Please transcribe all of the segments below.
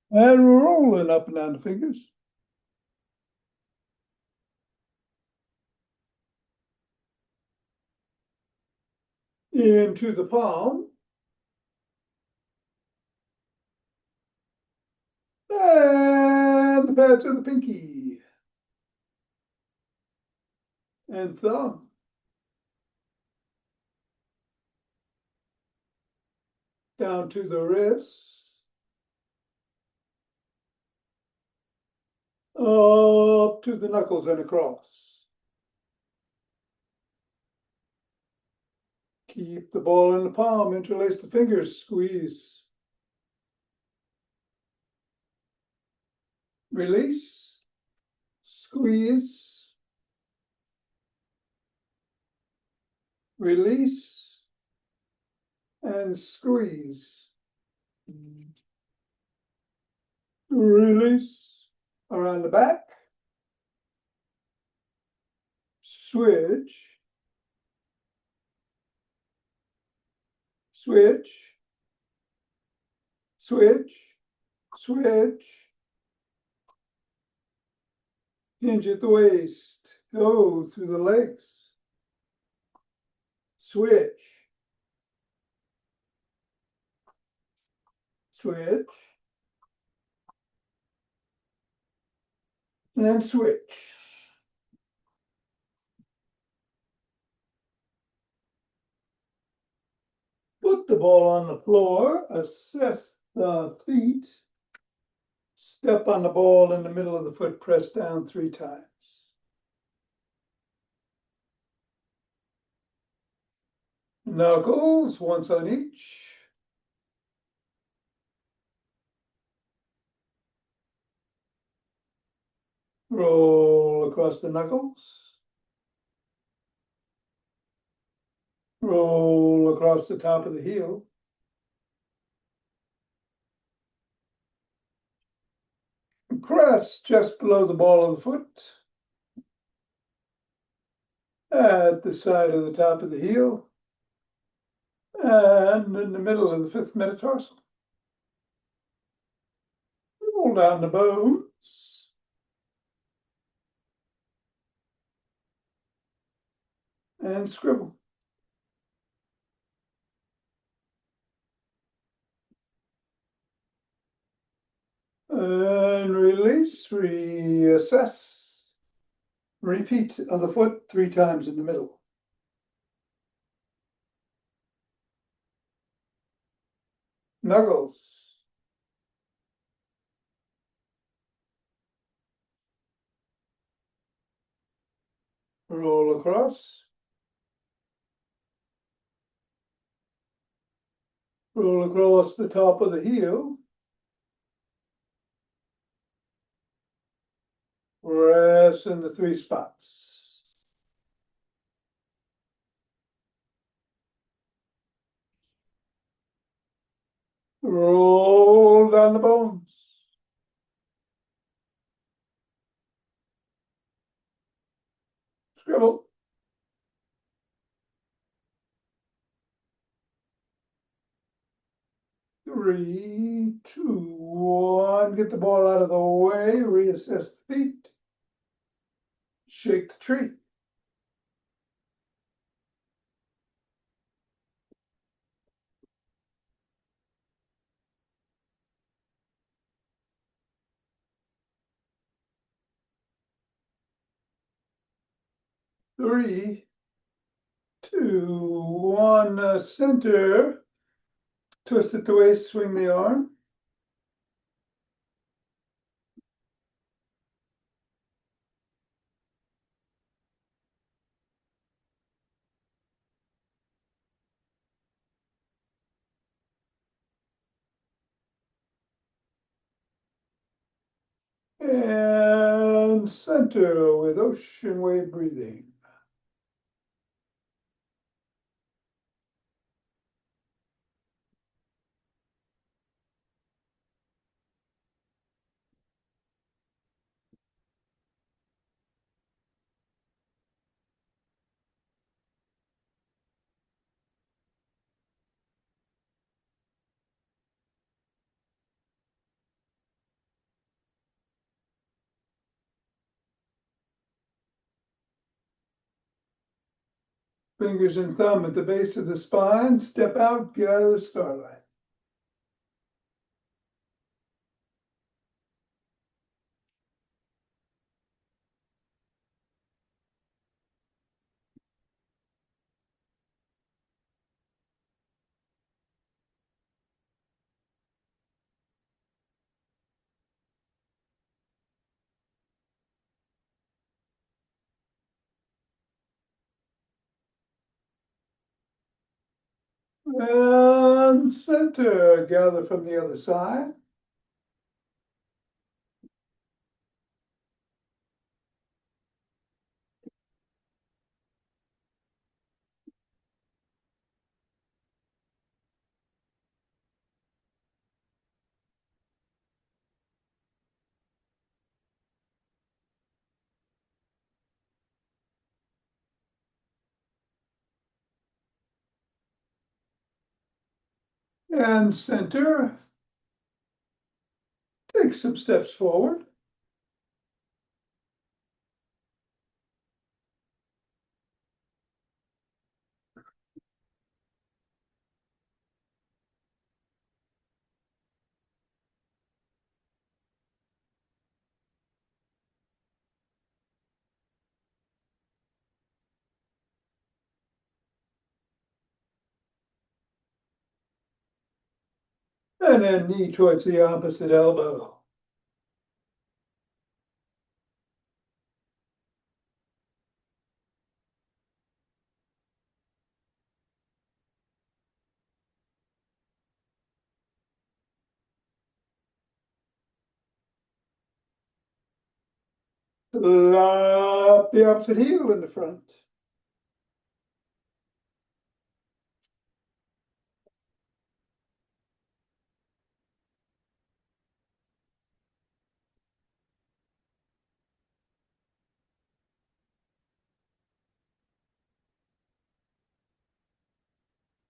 And we're rolling up and down the fingers. Into the palm. And the patch of the pinky. And thumb. Down to the wrist. Up to the knuckles and across. Keep the ball in the palm, interlace the fingers, squeeze. Release, squeeze, release, and squeeze. Release around the back. Switch, switch, switch, switch. Hinge at the waist, go through the legs. Switch, switch, and switch. Put the ball on the floor, assess the feet. Step on the ball in the middle of the foot, press down 3 times. Knuckles, once on each. Roll across the knuckles. Roll across the top of the heel. Press just below the ball of the foot. At the side of the top of the heel. And in the middle of the 5th metatarsal. Roll down the bones. And scribble. And release, reassess. Repeat of the foot 3 times in the middle. Knuckles. Roll across. Roll across the top of the heel. Press in the 3 spots. Roll down the bones. Scribble. Three, two, one. Get the ball out of the way. Reassess the feet. Shake the tree. Three, two, one. Center. Twist at the waist. Swing the arm. And center with ocean wave breathing. Fingers and thumb at the base of the spine, step out, get out of the starlight. And center, gather from the other side. And center. Take some steps forward. And then knee towards the opposite elbow. Lop the opposite heel in the front.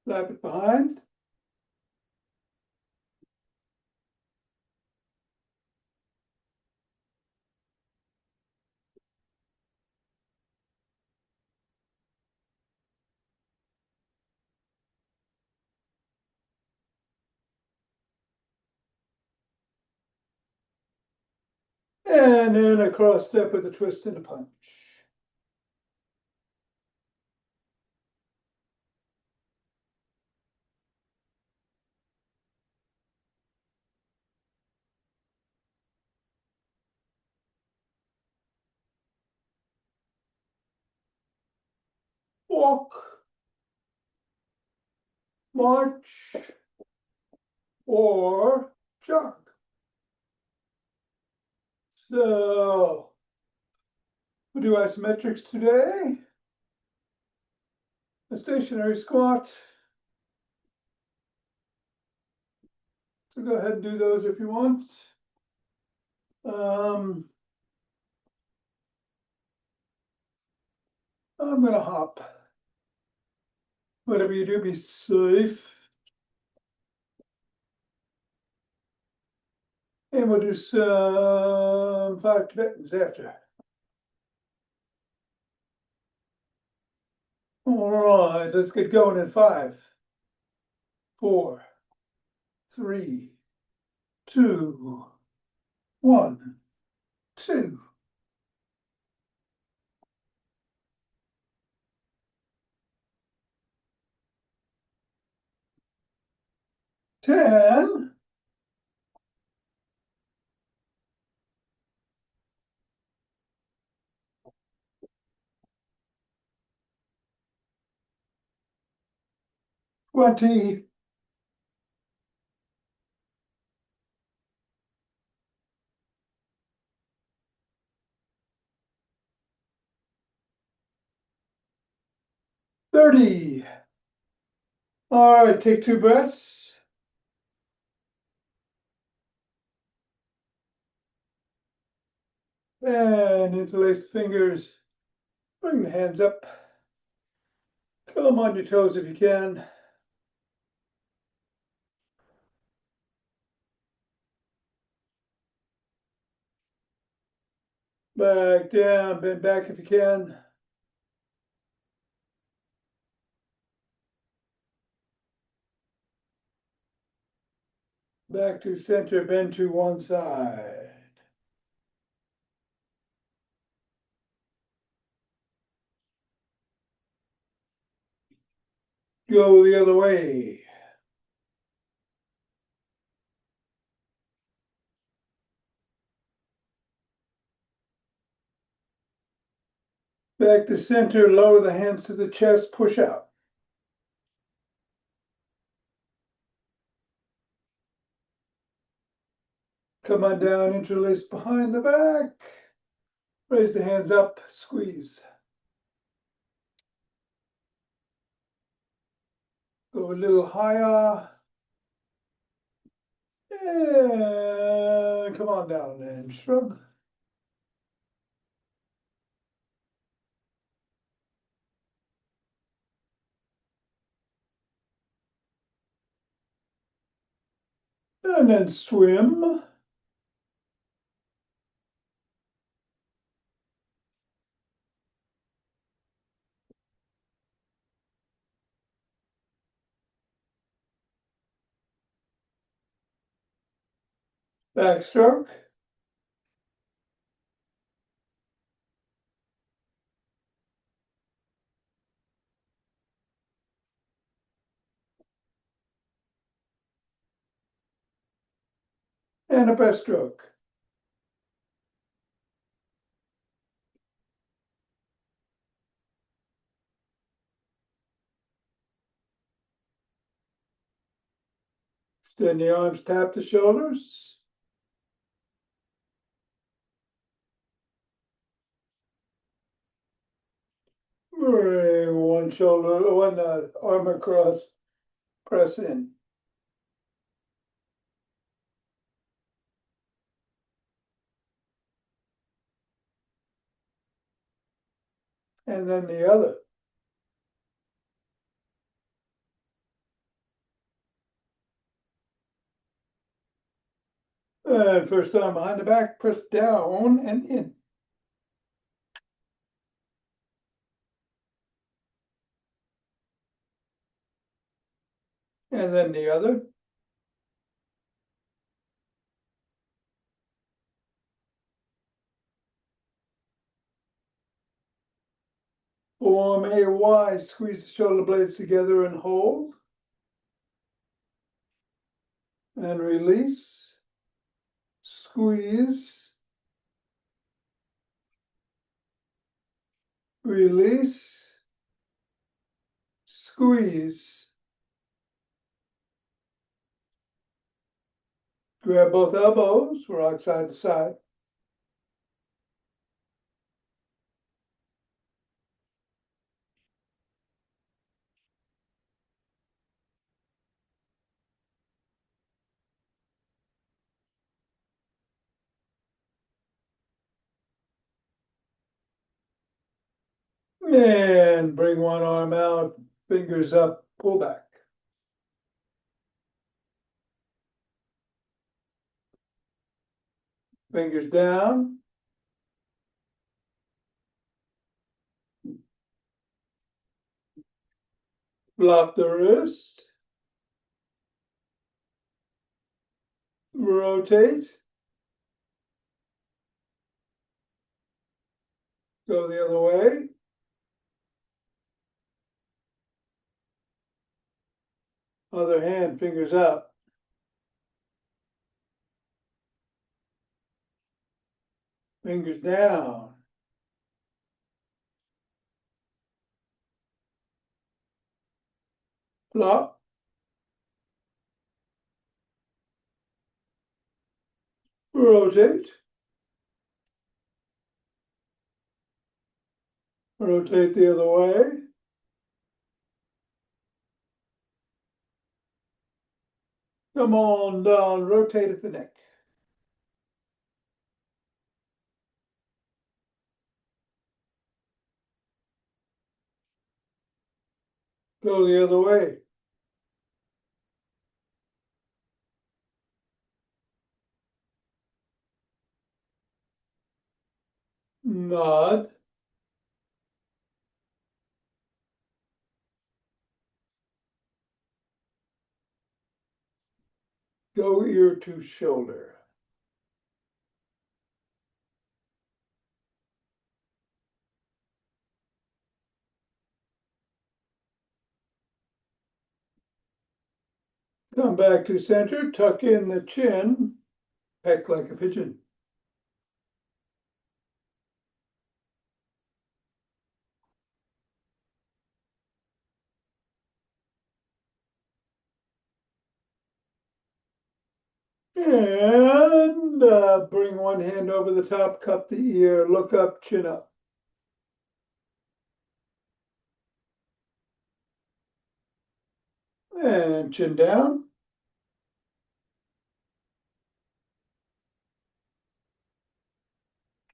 Lap it behind. And then a cross step with a twist and a punch. Walk, march, or jog. So we'll do isometrics today. A stationary squat. So go ahead and do those if you want. I'm gonna hop. Whatever you do, be safe. And we'll do some 5 Tibetans after. All right, let's get going in 5, 4, 3, 2, 1, 2. 10. 20. 30. All right, take 2 breaths. And interlace the fingers. Bring the hands up. Come on your toes if you can. Back down, bend back if you can. Back to center, bend to one side. Go the other way. Back to center, lower the hands to the chest, push out. Come on down, interlace behind the back. Raise the hands up, squeeze. Go a little higher. And come on down and shrug. And then swim. Backstroke. And a breaststroke. Extend the arms, tap the shoulders. Bring one shoulder, one arm across, press in. And then the other. And first arm behind the back, press down and in. And then the other. Form a Y, squeeze the shoulder blades together and hold. And release. Squeeze. Release. Squeeze. Grab both elbows, rock side to side. And bring one arm out, fingers up, pull back. Fingers down. Flop the wrist. Rotate. Go the other way. Other hand, fingers up. Fingers down. Flop. Rotate. Rotate the other way. Come on down, rotate at the neck. Go the other way. Nod. Go ear to shoulder. Come back to center, tuck in the chin, peck like a pigeon. And bring one hand over the top, cup the ear, look up, chin up. And chin down.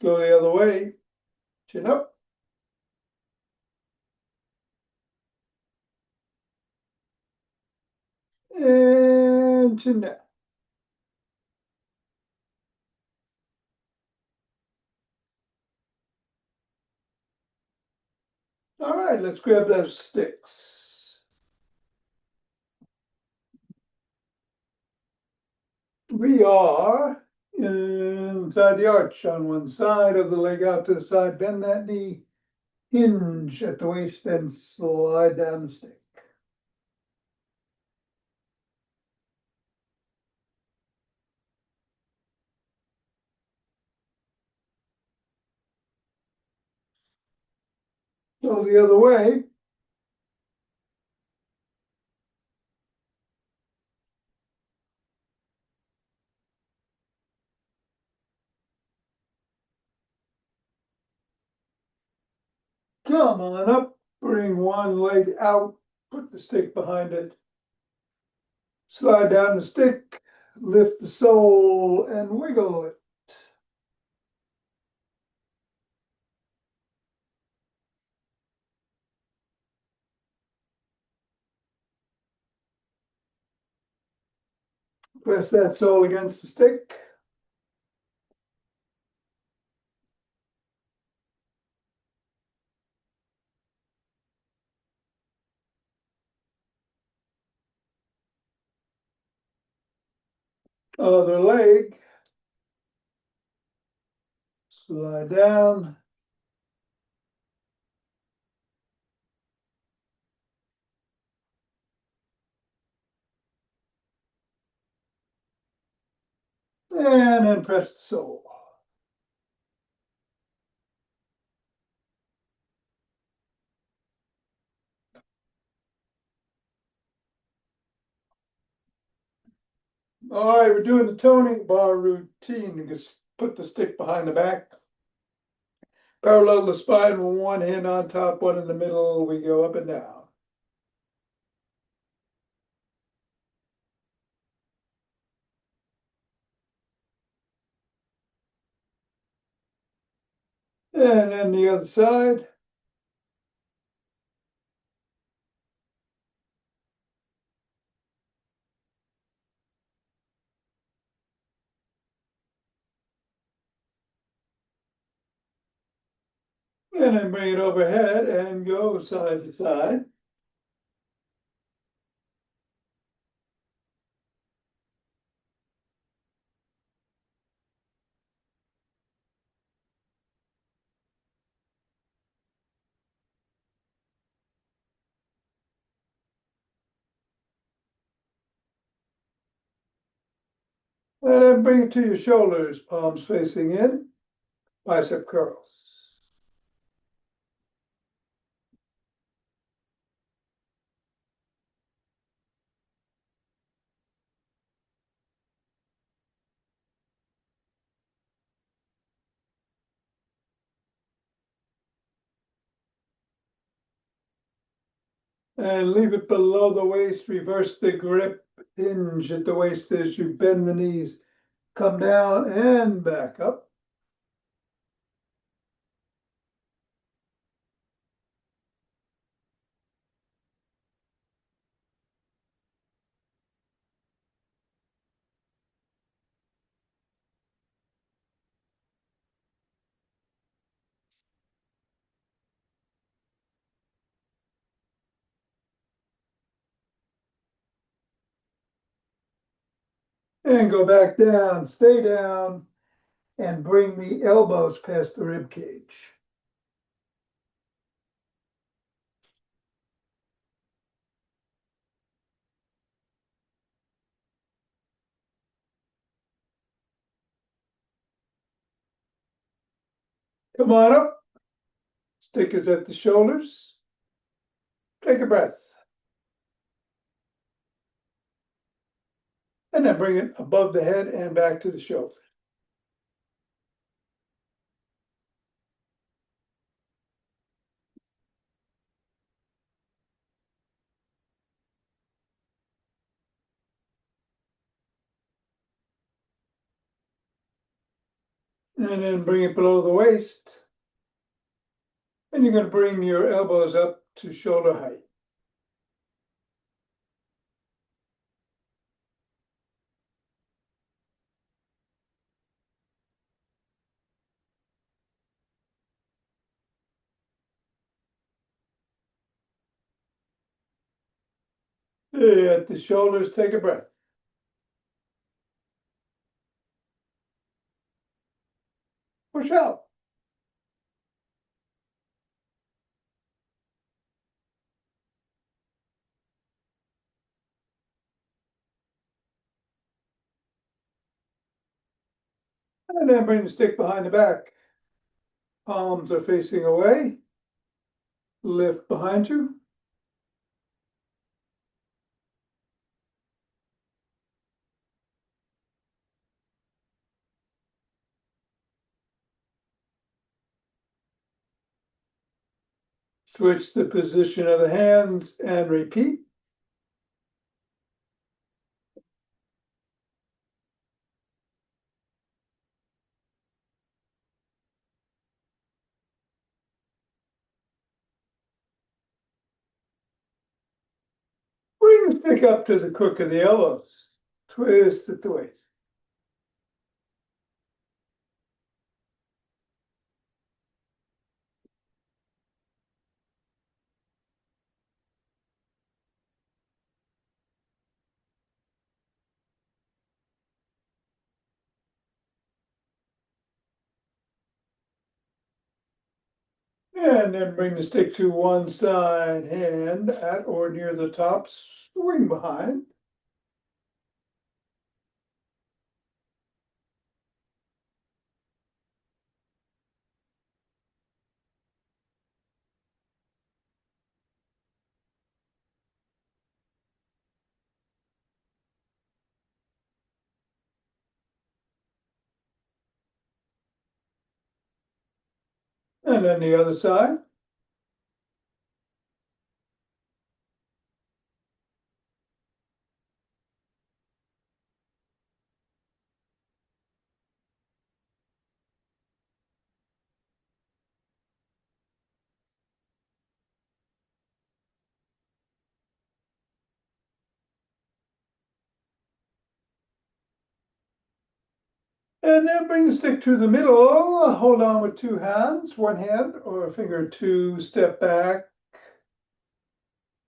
Go the other way, chin up. And chin down. All right, let's grab those sticks. We are inside the arch on one side of the leg out to the side. Bend that knee, hinge at the waist, then slide down the stick. Go the other way. Come on up, bring one leg out, put the stick behind it. Slide down the stick, lift the sole and wiggle it. Press that sole against the stick. Other leg. Slide down. And then press the sole. All right, we're doing the toning bar routine. You just put the stick behind the back. Parallel the spine with one hand on top, one in the middle. We go up and down. And then the other side. And then bring it overhead and go side to side. And then bring it to your shoulders, palms facing in, bicep curls. And leave it below the waist, reverse the grip, hinge at the waist as you bend the knees, come down and back up. And go back down, stay down, and bring the elbows past the rib cage. Come on up. Stick is at the shoulders. Take a breath. And then bring it above the head and back to the shoulder. And then bring it below the waist. And you're going to bring your elbows up to shoulder height. At the shoulders, take a breath. Push out. And then bring the stick behind the back. Palms are facing away. Lift behind you. Switch the position of the hands and repeat. Bring the stick up to the crook of the elbows. Twist at the waist. And then bring the stick to one side, hand at or near the top, swing behind. And then the other side. And then bring the stick to the middle. Hold on with two hands, one hand or a finger two, step back.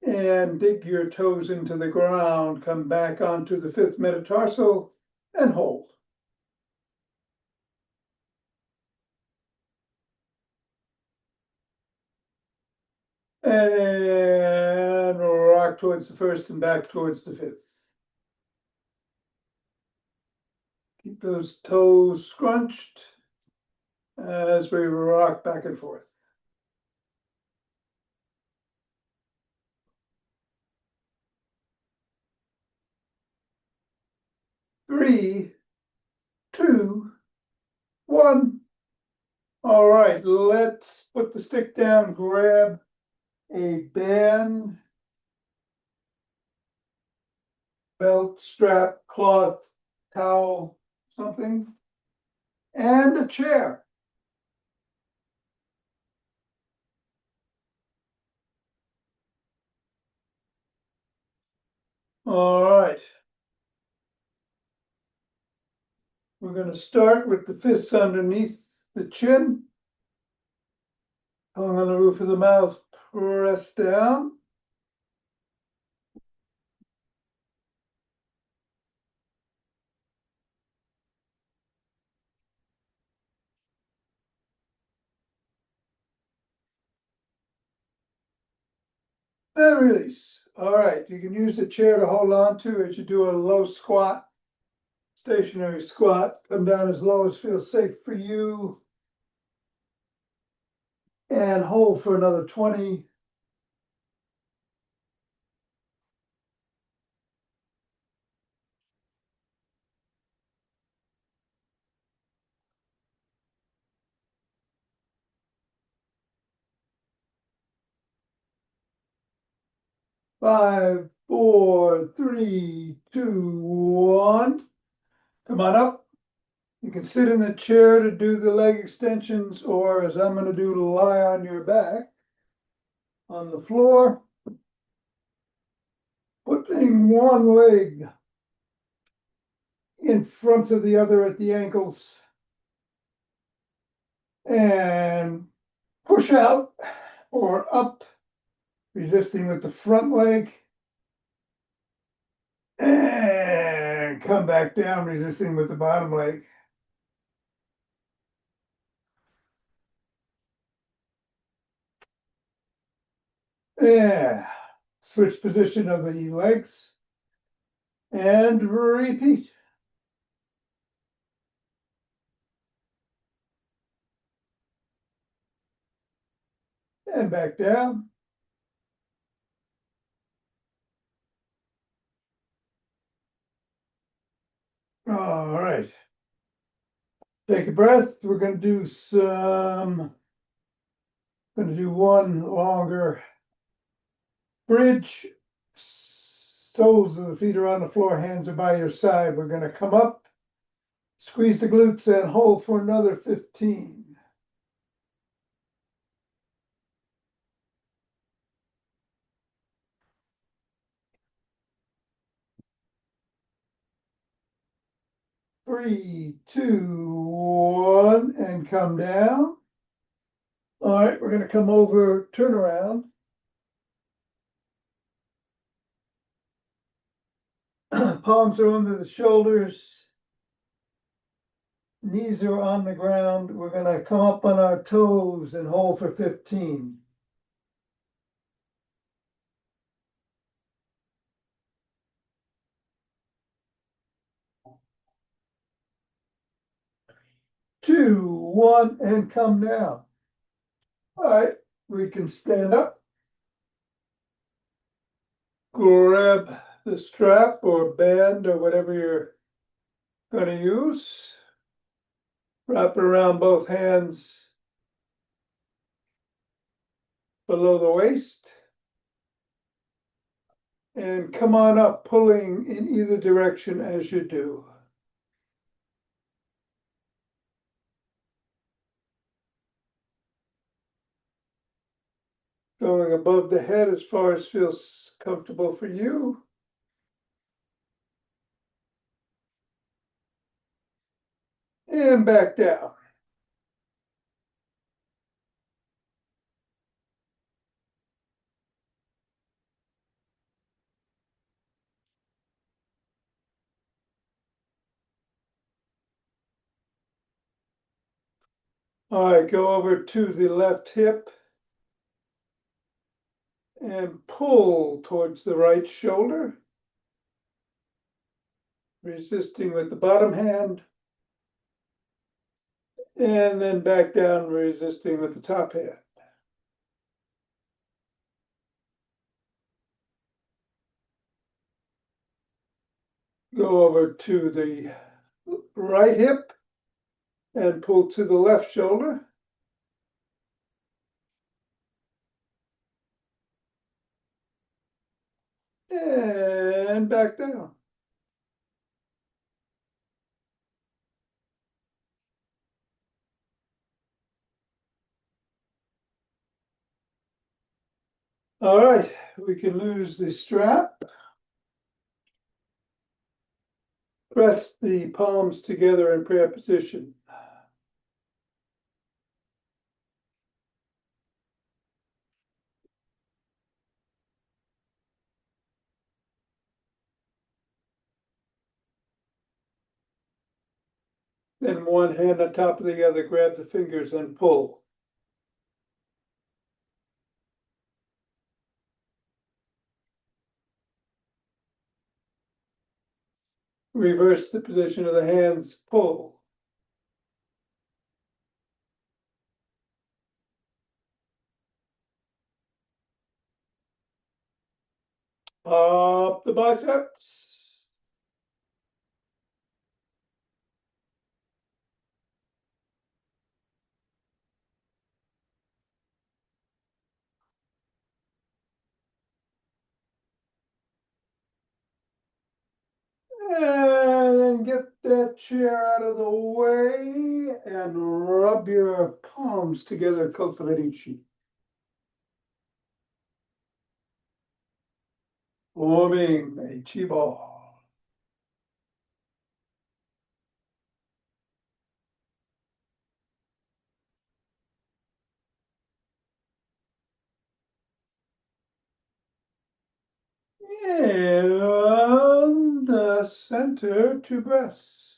And dig your toes into the ground. Come back onto the fifth metatarsal and hold. And rock towards the first and back towards the fifth. Keep those toes scrunched as we rock back and forth. 3, 2, 1. All right, let's put the stick down, grab a band, belt, strap, cloth, towel, something, and a chair. All right. We're going to start with the fists underneath the chin. Tongue on the roof of the mouth, press down. And release. All right, you can use the chair to hold on to as you do a low squat, stationary squat. Come down as low as feels safe for you. And hold for another 20. Five, four, three, two, one. Come on up. You can sit in the chair to do the leg extensions, or as I'm going to do, lie on your back on the floor, putting one leg in front of the other at the ankles and push out or up, resisting with the front leg, and come back down, resisting with the bottom leg. Yeah, switch position of the legs and repeat. And back down. All right. Take a breath. We're going to do one longer bridge. Soles of the feet are on the floor, hands are by your side. We're going to come up, squeeze the glutes and hold for another 15. Three, two, one, and come down. All right, we're going to come over, turn around. Palms are under the shoulders. Knees are on the ground. We're going to come up on our toes and hold for 15. Two, one, and come down. All right, we can stand up. Grab the strap or band or whatever you're going to use. Wrap it around both hands below the waist. And come on up, pulling in either direction as you do. Going above the head as far as feels comfortable for you. And back down. All right, go over to the left hip and pull towards the right shoulder, resisting with the bottom hand, and then back down, resisting with the top hand. Go over to the right hip and pull to the left shoulder. And back down. All right, we can lose the strap. Press the palms together in prayer position. Then one hand on top of the other, grab the fingers and pull. Reverse the position of the hands, pull. Up the biceps. And then get that chair out of the way and rub your palms together, cultivating chi. Forming a chi ball. And the center to breaths.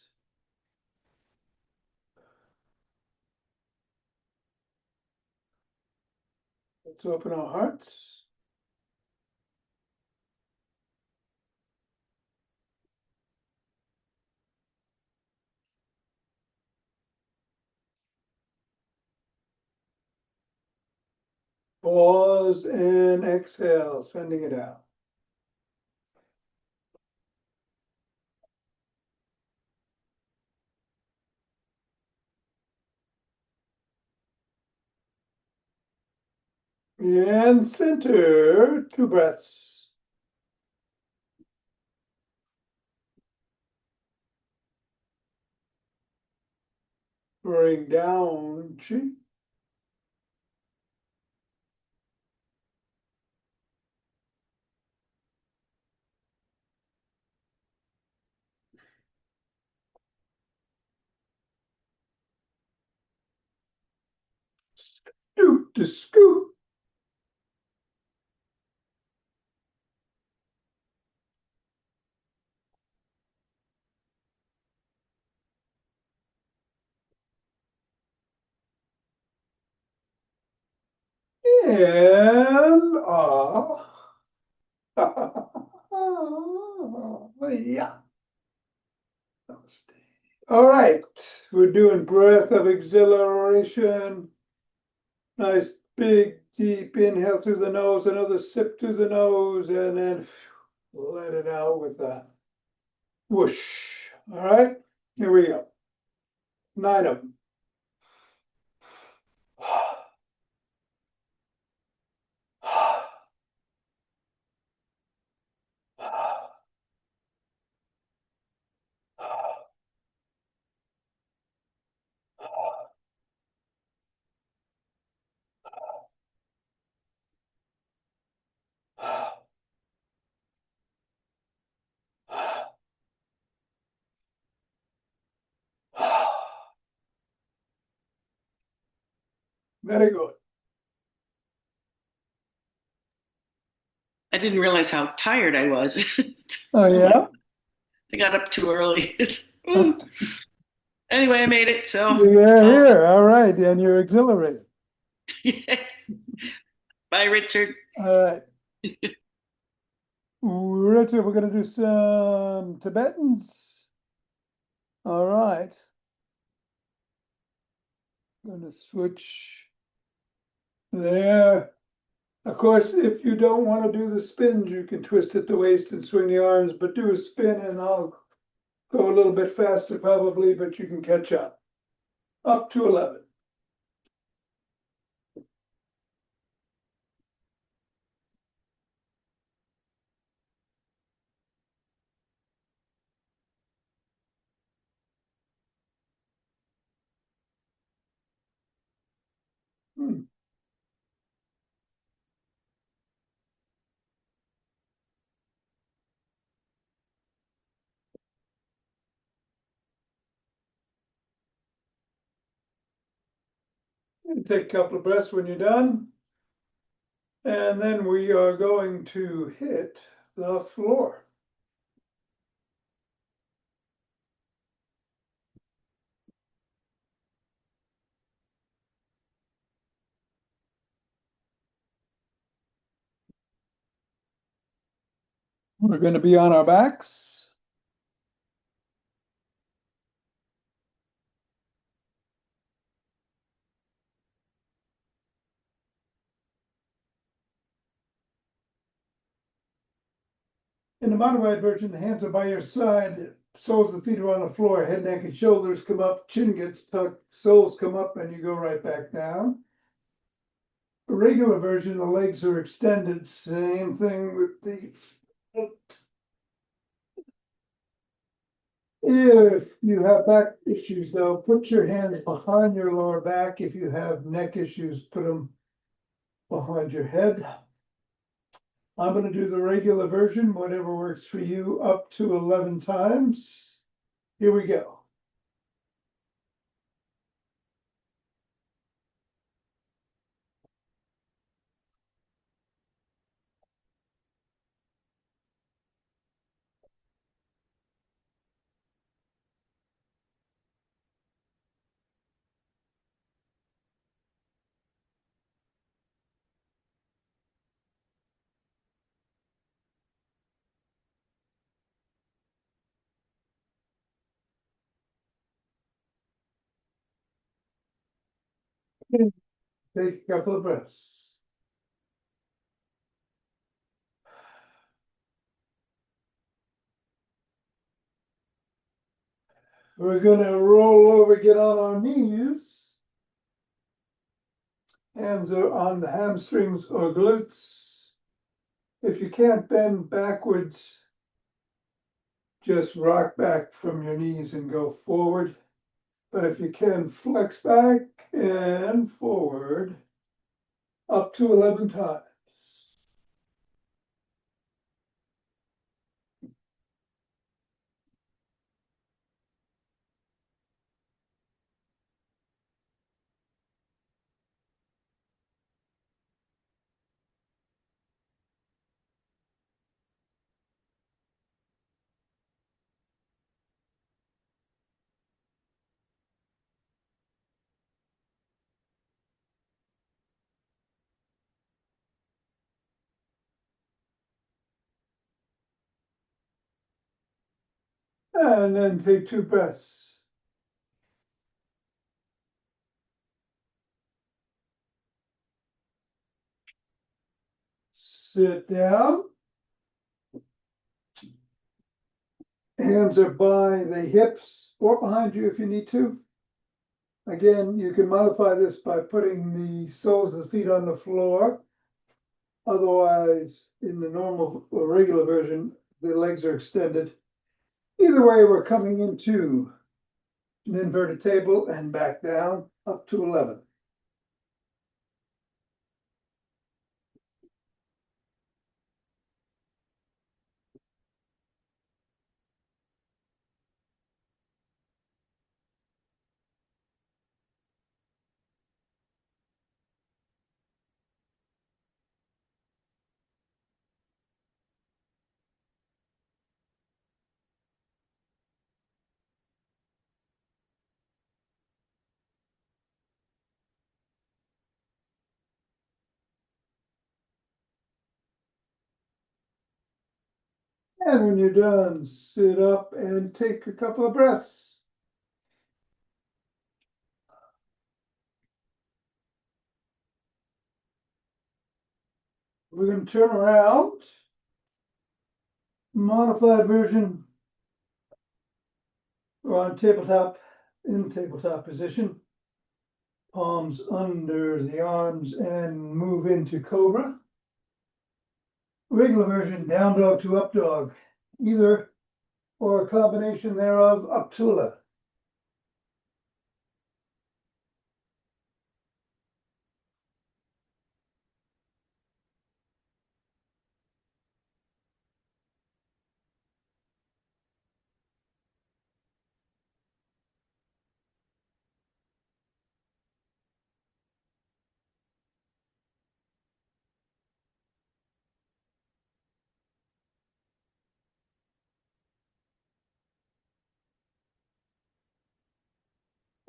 Let's open our hearts. Pause and exhale, sending it out. And center, two breaths. Bring down chi. Scoot to scoot. And yeah. Namaste. All right, we're doing breath of exhilaration. Nice big deep inhale through the nose, another sip through the nose, and then let it out with a whoosh. All right, here we go. 9 of them. Very good. I didn't realize how tired I was. Oh, yeah? I got up too early. Anyway, I made it. So, You're here. All right. And you're exhilarated. yes. Bye, Richard. All right. Richard, we're going to do some Tibetans. All right. I'm going to switch there. Of course, if you don't want to do the spins, you can twist at the waist and swing the arms, but do a spin and I'll go a little bit faster probably, but you can catch up. Up to 11. Take a couple of breaths when you're done. And then we are going to hit the floor. We're going to be on our backs. In the modified version, the hands are by your side, soles of the feet are on the floor, head, neck, and shoulders come up, chin gets tucked, soles come up, and you go right back down. The regular version, the legs are extended, same thing with the foot. If you have back issues though, put your hands behind your lower back. If you have neck issues, put them behind your head. I'm gonna do the regular version, whatever works for you, up to 11 times. Here we go. Take a couple of breaths. We're gonna roll over, get on our knees. Hands are on the hamstrings or glutes. If you can't bend backwards, just rock back from your knees and go forward. But if you can, flex back and forward up to 11 times. And then take 2 breaths. Sit down. Hands are by the hips or behind you if you need to. Again, you can modify this by putting the soles of the feet on the floor. Otherwise, in the normal or regular version, the legs are extended. Either way, we're coming into an inverted table and back down up to 11. And when you're done, sit up and take a couple of breaths. We're going to turn around. Modified version. We're on tabletop, in tabletop position. Palms under the arms and move into cobra. Regular version, down dog to up dog. Either or a combination thereof up to 11.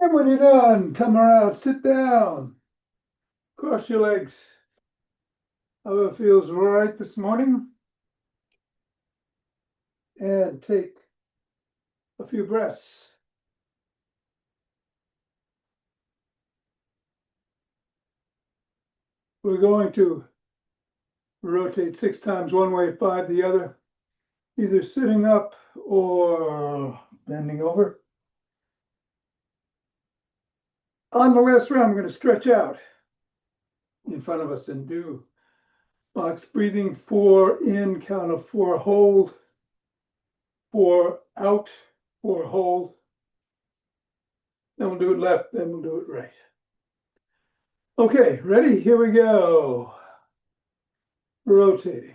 And when you're done, come around, sit down, cross your legs. How it feels right this morning. And take a few breaths. We're going to rotate 6 times one way, 5 the other. either sitting up or bending over. On the last round, I'm going to stretch out in front of us and do box breathing, 4 in, count of 4, hold, 4 out, 4 hold. Then we'll do it left, then we'll do it right. Okay, ready? Here we go. Rotating.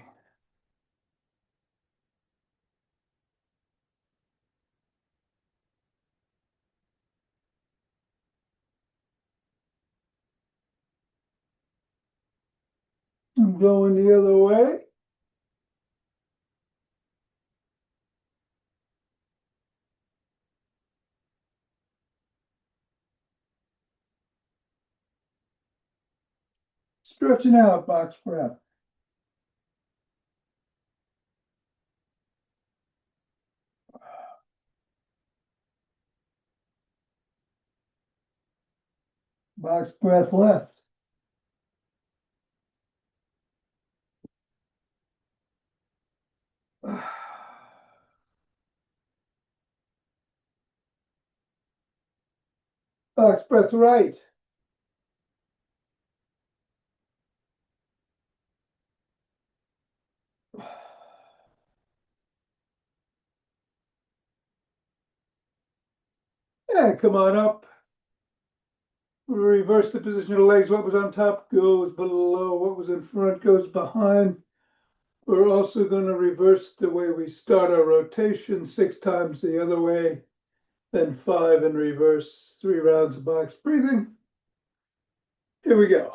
I'm going the other way. Stretching out, box breath. Box breath left. Box breath right. And come on up. Reverse the position of the legs. What was on top goes below. What was in front goes behind. We're also going to reverse the way we start our rotation, 6 times the other way, then 5 in reverse, 3 rounds of box breathing. Here we go.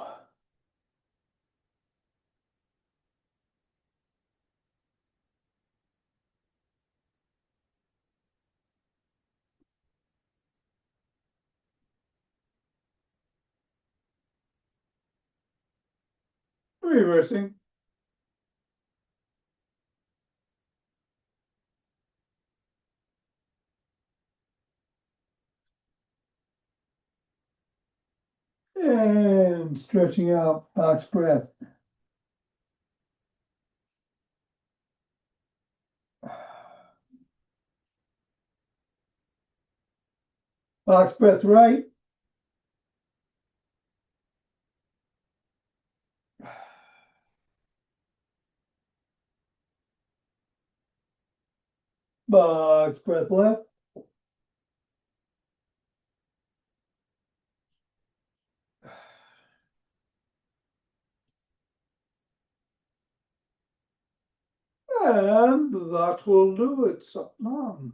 Reversing. And stretching out, box breath. Box breath right. Box breath left. And that will do it. Satnam.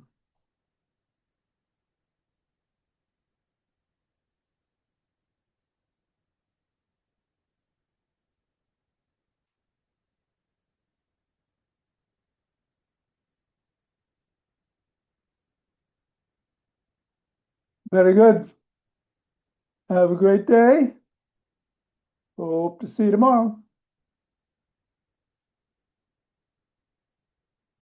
Very good. Have a great day. Hope to see you tomorrow.